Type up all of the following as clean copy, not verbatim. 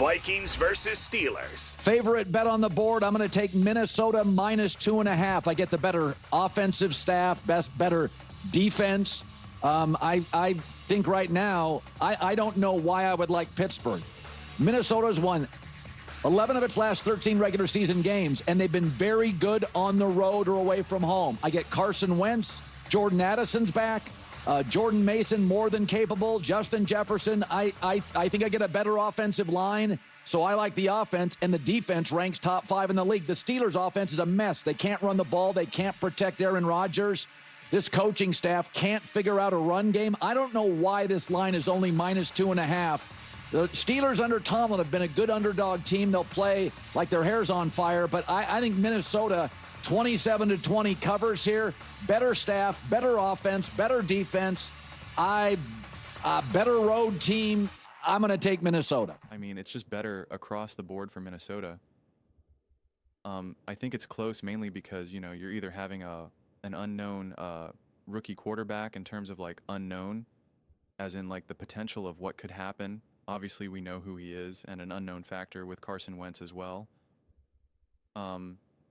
Vikings versus Steelers. Favorite bet on the board, I'm going to take Minnesota minus 2.5. I get the better offensive staff, better defense. I think right now, I don't know why I would like Pittsburgh. Minnesota's won 11 of its last 13 regular season games, and they've been very good on the road or away from home. I get Carson Wentz, Jordan Addison's back, Jordan Mason more than capable, Justin Jefferson. I think I get a better offensive line, so I like the offense, and the defense ranks top 5 in the league. The Steelers' offense is a mess. They can't run the ball. They can't protect Aaron Rodgers. This coaching staff can't figure out a run game. I don't know why this line is only minus 2.5. The Steelers under Tomlin have been a good underdog team. They'll play like their hair's on fire, but I think Minnesota 27-20 covers here. Better staff, better offense, better defense. Better road team. I'm going to take Minnesota. I mean, it's just better across the board for Minnesota. I think it's close mainly because, you're either having an unknown rookie quarterback in terms of like unknown, as in like the potential of what could happen. Obviously, we know who he is, and an unknown factor with Carson Wentz as well.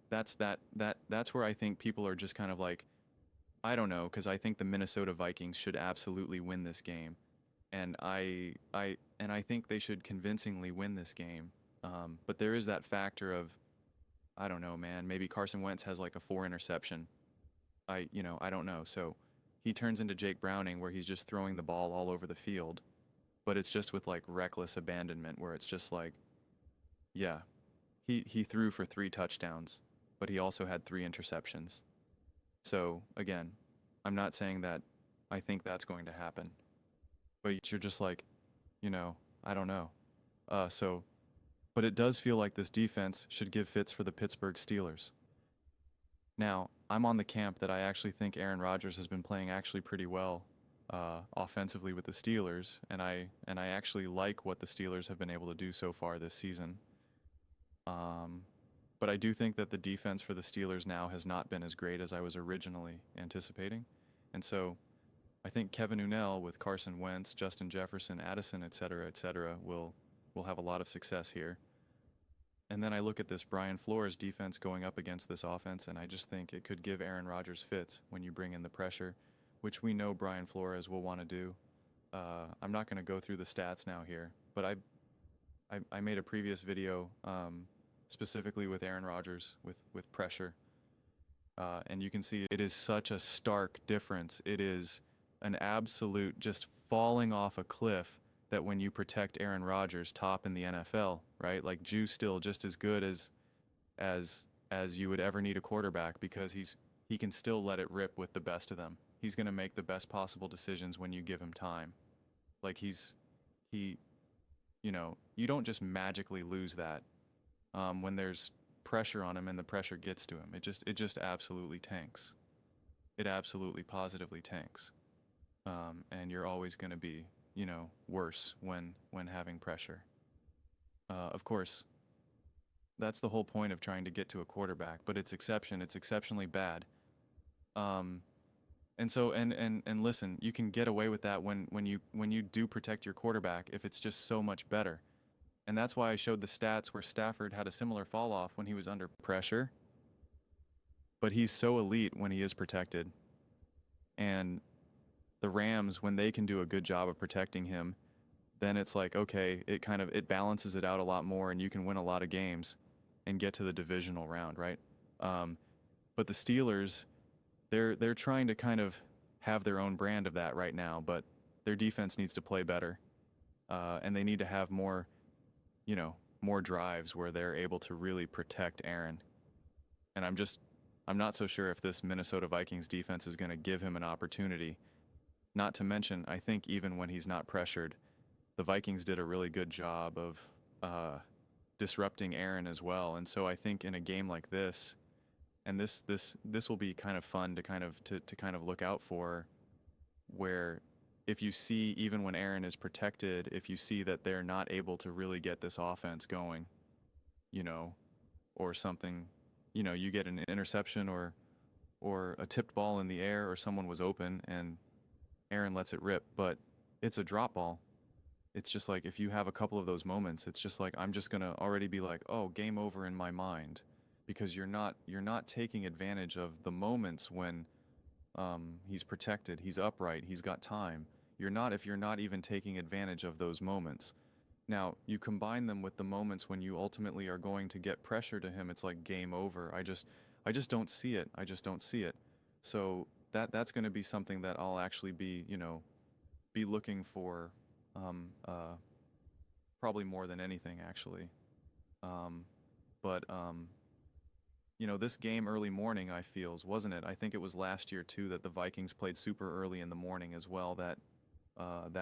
That's where I think people are just kind of like, I don't know, because I think the Minnesota Vikings should absolutely win this game, and I think they should convincingly win this game. But there is that factor of, I don't know, man. Maybe Carson Wentz has like a 4 interception. I don't know. So he turns into Jake Browning, where he's just throwing the ball all over the field, but it's just with like reckless abandonment, where it's just like, yeah, he threw for 3 touchdowns, but he also had 3 interceptions. So again, I'm not saying that I think that's going to happen, but you're just like, I don't know. But it does feel like this defense should give fits for the Pittsburgh Steelers. Now, I'm on the camp that I actually think Aaron Rodgers has been playing actually pretty well offensively with the Steelers, and I actually like what the Steelers have been able to do so far this season. But I do think that the defense for the Steelers now has not been as great as I was originally anticipating. And so I think Kevin Unnell with Carson Wentz, Justin Jefferson, Addison, et cetera, will have a lot of success here. And then I look at this Brian Flores defense going up against this offense, and I just think it could give Aaron Rodgers fits when you bring in the pressure, which we know Brian Flores will want to do. I'm not going to go through the stats now here, but I made a previous video specifically with Aaron Rodgers with pressure, and you can see it is such a stark difference. It is an absolute just falling off a cliff that when you protect Aaron Rodgers top in the NFL, right? Like Juice still just as good as you would ever need a quarterback, because he can still let it rip with the best of them. He's going to make the best possible decisions when you give him time. Like you don't just magically lose that when there's pressure on him and the pressure gets to him. It just absolutely tanks. It absolutely positively tanks. And you're always going to be, worse when having pressure. Of course, that's the whole point of trying to get to a quarterback, but it's exceptionally bad. And so, and listen, you can get away with that when you do protect your quarterback, if it's just so much better. And that's why I showed the stats where Stafford had a similar fall off when he was under pressure, but he's so elite when he is protected. And the Rams, when they can do a good job of protecting him, then it's like, okay, it balances it out a lot more, and you can win a lot of games and get to the divisional round, right? But the Steelers, they're trying to kind of have their own brand of that right now, but their defense needs to play better, and they need to have more drives where they're able to really protect Aaron. And I'm not so sure if this Minnesota Vikings defense is going to give him an opportunity. Not to mention, I think even when he's not pressured, the Vikings did a really good job of disrupting Aaron as well. And so I think in a game like this, and this will be kind of fun to kind of look out for, where if you see, even when Aaron is protected, if you see that they're not able to really get this offense going, or something, you get an interception or a tipped ball in the air, or someone was open and Aaron lets it rip, but it's a drop ball. it's just like if you have a couple of those moments, it's just like I'm just gonna already be like, oh, game over in my mind, because you're not taking advantage of the moments when he's protected, he's upright, he's got time. If you're not even taking advantage of those moments. Now, you combine them with the moments when you ultimately are going to get pressure to him, it's like game over. I just don't see it. I just don't see it. So that's going to be something that I'll actually be, be looking for um, uh, probably more than anything actually. But this game early morning, I feels, wasn't it? I think it was last year too that the Vikings played super early in the morning as well. That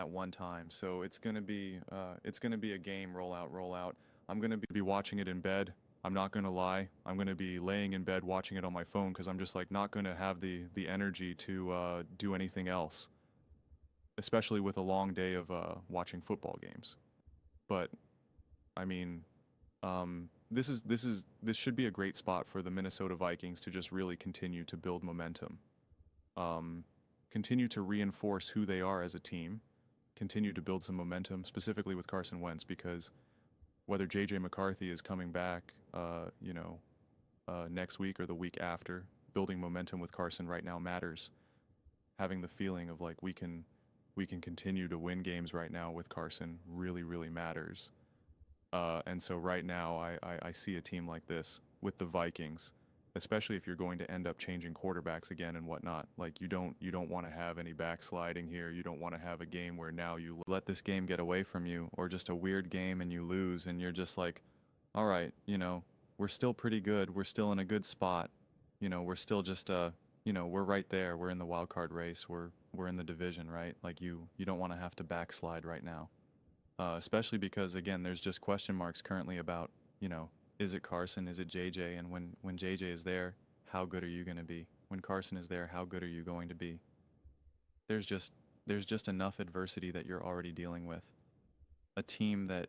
one time. So it's gonna be a game roll out. I'm gonna be watching it in bed. I'm not gonna lie. I'm gonna be laying in bed watching it on my phone because I'm just like not gonna have the energy to do anything else, especially with a long day of watching football games. But I mean, this should be a great spot for the Minnesota Vikings to just really continue to build momentum, um, continue to reinforce who they are as a team, continue to build some momentum, specifically with Carson Wentz, because whether J.J. McCarthy is coming back, next week or the week after, building momentum with Carson right now matters. Having the feeling of like we can continue to win games right now with Carson really really matters. And so right now, I see a team like this with the Vikings, especially if you're going to end up changing quarterbacks again and whatnot. Like you don't want to have any backsliding here. You don't want to have a game where now you let this game get away from you, or just a weird game and you lose, and you're just like, all right, we're still pretty good. We're still in a good spot. We're still just we're right there. We're in the wild card race. We're in the division, right? Like you don't want to have to backslide right now, especially because again, there's just question marks currently about, is it Carson, is it JJ, and when JJ is there, how good are you going to be? When Carson is there, how good are you going to be? There's just there's just enough adversity that you're already dealing with. A team that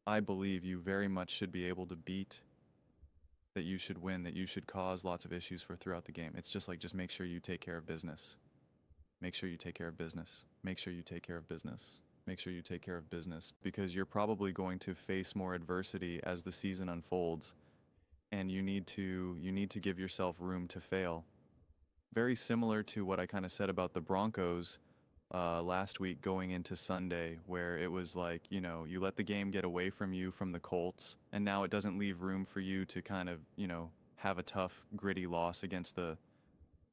I believe you very much should be able to beat, that you should win, that you should cause lots of issues for throughout the game. It's just like just make sure you take care of business. Make sure you take care of business. Make sure you take care of business. Make sure you take care of business, because you're probably going to face more adversity as the season unfolds, and you need to give yourself room to fail. Very similar to what I kind of said about the Broncos last week going into Sunday, where it was like, you let the game get away from you from the Colts, and now it doesn't leave room for you to kind of, have a tough, gritty loss against the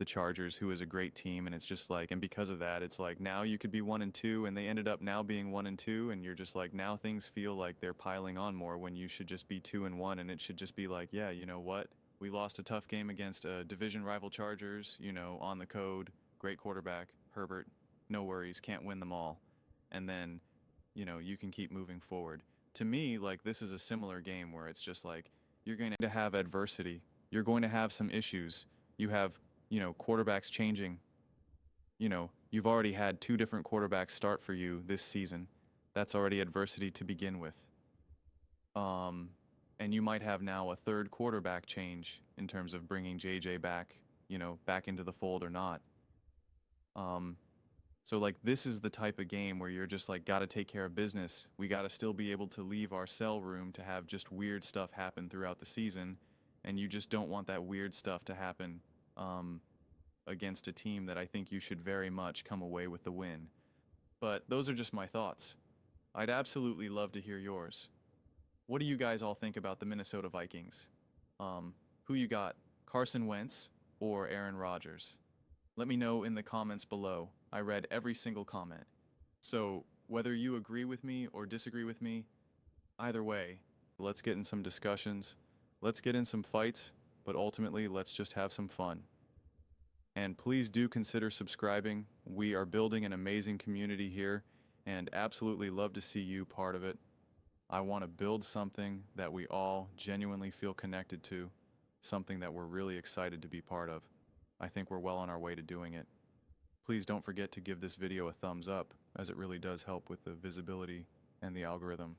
Chargers, who is a great team, and it's just like, and because of that, it's like now you could be 1-2, and they ended up now being 1-2, and you're just like now things feel like they're piling on more when you should just be 2-1, and it should just be like, yeah, you know what? We lost a tough game against division rival Chargers, on the code, great quarterback, Herbert, no worries, can't win them all, and then, you can keep moving forward. To me, like this is a similar game where it's just like you're going to have adversity, you're going to have some issues, you have quarterbacks changing. You've already had two different quarterbacks start for you this season. That's already adversity to begin with. Um, and you might have now a third quarterback change in terms of bringing JJ back, back into the fold or not. Um, so like this is the type of game where you're just like got to take care of business. We got to still be able to leave our cell room to have just weird stuff happen throughout the season, and you just don't want that weird stuff to happen um, against a team that I think you should very much come away with the win. But those are just my thoughts. I'd absolutely love to hear yours. What do you guys all think about the Minnesota Vikings? Who you got, Carson Wentz or Aaron Rodgers? Let me know in the comments below. I read every single comment. So whether you agree with me or disagree with me, either way, let's get in some discussions, let's get in some fights, but ultimately let's just have some fun. And please do consider subscribing. We are building an amazing community here, and absolutely love to see you part of it. I want to build something that we all genuinely feel connected to, something that we're really excited to be part of. I think we're well on our way to doing it. Please don't forget to give this video a thumbs up, as it really does help with the visibility and the algorithm.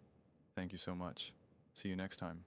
Thank you so much. See you next time.